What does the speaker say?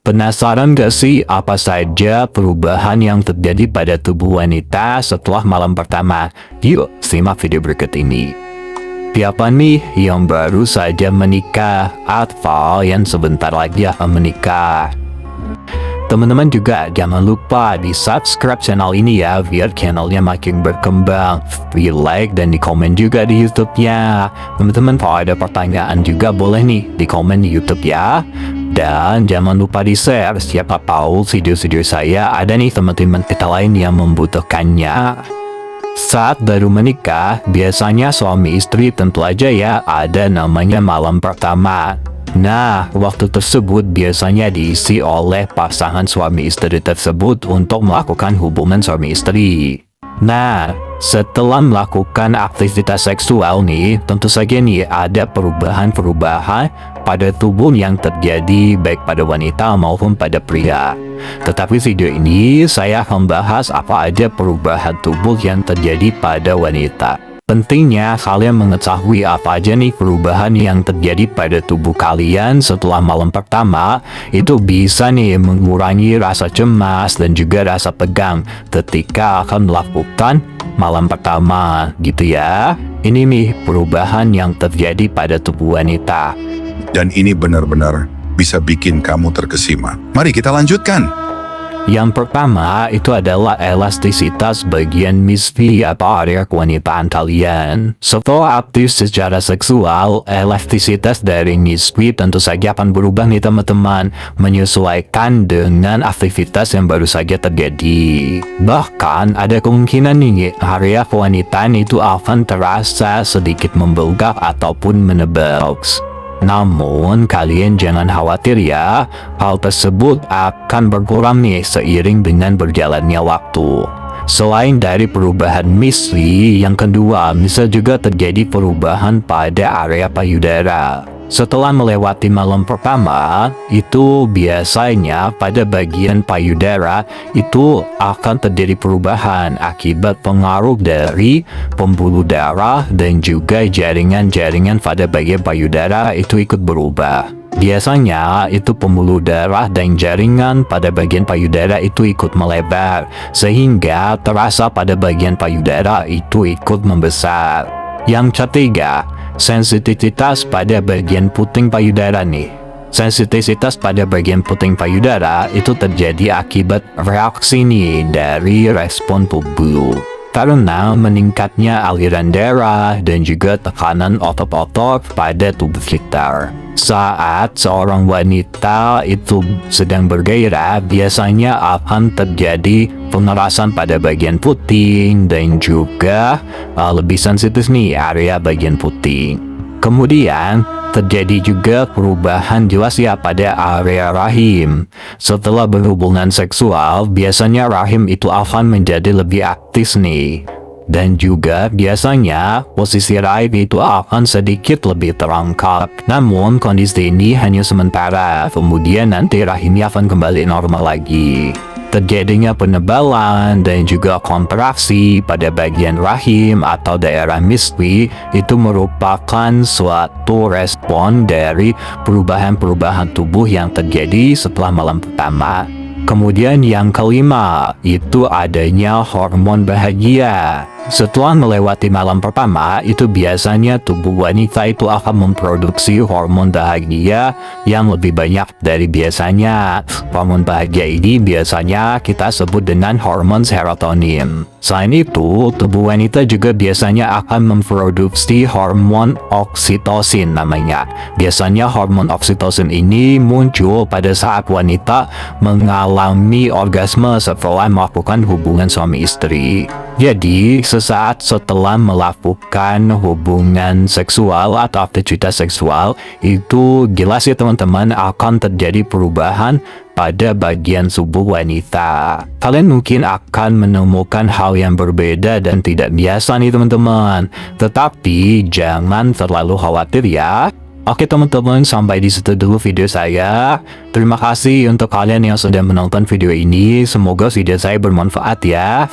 Penasaran gak sih apa saja perubahan yang terjadi pada tubuh wanita setelah malam pertama? Yuk, simak video berikut ini. Siapa nih yang baru saja menikah atau yang sebentar lagi akan menikah? Teman-teman juga jangan lupa di subscribe channel ini ya, biar channelnya makin berkembang. Di like dan di komen juga di YouTube-nya. Teman-teman kalau ada pertanyaan juga boleh nih di komen di YouTube ya. Dan jangan lupa di share, siapa tahu video-video saya ada nih teman-teman kita lain yang membutuhkannya. Saat baru menikah, biasanya suami istri tentu aja ya ada namanya malam pertama. Nah, waktu tersebut biasanya diisi oleh pasangan suami istri tersebut untuk melakukan hubungan suami istri. Nah, setelah melakukan aktivitas seksual nih, tentu saja nih ada perubahan-perubahan pada tubuh yang terjadi baik pada wanita maupun pada pria. Tetapi video ini saya akan bahas apa aja perubahan tubuh yang terjadi pada wanita. Pentingnya kalian mengetahui apa aja nih perubahan yang terjadi pada tubuh kalian setelah malam pertama. Itu bisa nih mengurangi rasa cemas dan juga rasa tegang ketika akan melakukan malam pertama gitu ya. Ini nih perubahan yang terjadi pada tubuh wanita. Dan ini benar-benar bisa bikin kamu terkesima. Mari kita lanjutkan. Yang pertama itu adalah elastisitas bagian misfi atau area kewanitaan kalian. Setelah aktif secara seksual, elastisitas dari misfi tentu saja akan berubah nih teman-teman, menyesuaikan dengan aktivitas yang baru saja terjadi. Bahkan ada kemungkinan nih area kewanitaan itu akan terasa sedikit membengkak ataupun menebal. Namun, kalian jangan khawatir ya, hal tersebut akan berkurang nih seiring dengan berjalannya waktu. Selain dari perubahan misli, yang kedua bisa juga terjadi perubahan pada area payudara. Setelah melewati malam pertama, itu biasanya pada bagian payudara itu akan terjadi perubahan akibat pengaruh dari pembuluh darah dan juga jaringan-jaringan pada bagian payudara itu ikut berubah. Biasanya itu pembuluh darah dan jaringan pada bagian payudara itu ikut melebar, sehingga terasa pada bagian payudara itu ikut membesar. Yang ketiga, sensitivitas pada bagian puting payudara nih. Sensitivitas pada bagian puting payudara itu terjadi akibat reaksi nih dari respon tubuh. Karena meningkatnya aliran darah dan juga tekanan otot-otot pada tubuh kita. Saat seorang wanita itu sedang bergairah, biasanya akan terjadi pengerasan pada bagian puting dan juga lebih sensitif nih area bagian puting. Kemudian terjadi juga perubahan jelas ya pada area rahim. Setelah berhubungan seksual, biasanya rahim itu akan menjadi lebih aktif nih. Dan juga biasanya posisi rahim itu akan sedikit lebih terangkat. Namun kondisi ini hanya sementara, kemudian nanti rahimnya akan kembali normal lagi. Terjadinya penebalan dan juga kontraksi pada bagian rahim atau daerah misfi itu merupakan suatu respon dari perubahan-perubahan tubuh yang terjadi setelah malam pertama. Kemudian yang kelima, itu adanya hormon bahagia. Setelah melewati malam pertama, itu biasanya tubuh wanita itu akan memproduksi hormon bahagia yang lebih banyak dari biasanya. Hormon bahagia ini biasanya kita sebut dengan hormon serotonin. Selain itu, tubuh wanita juga biasanya akan memproduksi hormon oksitosin namanya. Biasanya hormon oksitosin ini muncul pada saat wanita mengalami orgasme setelah melakukan hubungan suami istri. Jadi, sesaat setelah melakukan hubungan seksual atau aktivitas seksual, itu jelas ya teman-teman akan terjadi perubahan pada bagian tubuh wanita. Kalian mungkin akan menemukan hal yang berbeda dan tidak biasa nih teman-teman. Tetapi jangan terlalu khawatir ya. Oke teman-teman, sampai di situ dulu video saya. Terima kasih untuk kalian yang sudah menonton video ini. Semoga video saya bermanfaat ya.